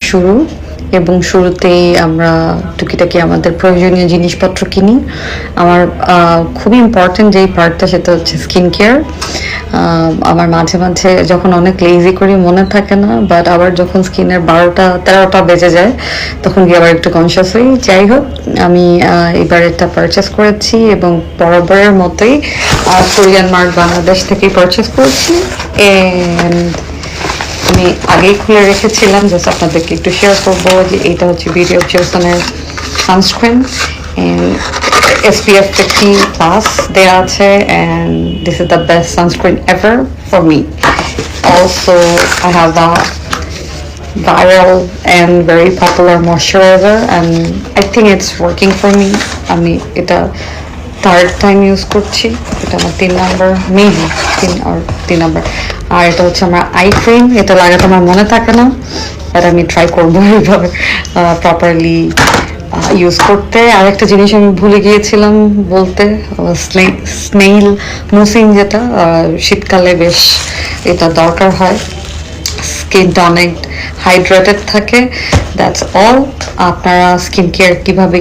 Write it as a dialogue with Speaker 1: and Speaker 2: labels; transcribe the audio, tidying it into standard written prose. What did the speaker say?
Speaker 1: শুরু, এবং শুরুতেই আমরা টুকিটাকি আমাদের প্রয়োজনীয় জিনিসপত্র কিনি। আমার খুবই ইম্পর্টেন্ট যেই পার্টটা সেটা হচ্ছে স্কিন কেয়ার। আমার মাঝে মাঝে যখন অনেক লেজি করি মনে থাকে না, বাট আবার যখন স্কিনের 12টা 13টা বেজে যায় তখন গিয়ে আবার একটু কনসিয়াস হই। যাই হোক, আমি এবার এটা পারচেস করেছি এবং বরাবরের মতোই কোরিয়ান মার্ট বাংলাদেশ থেকেই পারচেস করেছি। এন্ড আমি আগেই খুলে রেখেছিলাম, জাস্ট আপনাদেরকে একটু শেয়ার করবো যে এটা হচ্ছে বিউটি অফ জোসনের সানস্ক্রিন, SPF 50+ দেওয়া আছে, and this is the best sunscreen ever for me. Also, I have a viral and very popular moisturizer, and I think it's working for me. আমি এটা থার্ড টাইম ইউজ করছি, এটা আমার 3 number, maybe 3 number. আর এটা হচ্ছে আমার eye cream, এটা লাগাতে আমার মনে থাকে না, আর আমি ট্রাই করবো এইভাবে প্রপারলি ইউজ করতে। আরেকটা জিনিস আমি ভুলে গিয়েছিলাম বলতে, স্নেইল মুসিং, যেটা শীতকালে বেশ এটা দরকার হয়, স্কিনটা অনেক হাইড্রেটেড থাকে। That's all. আপনারা স্কিন কেয়ার কিভাবে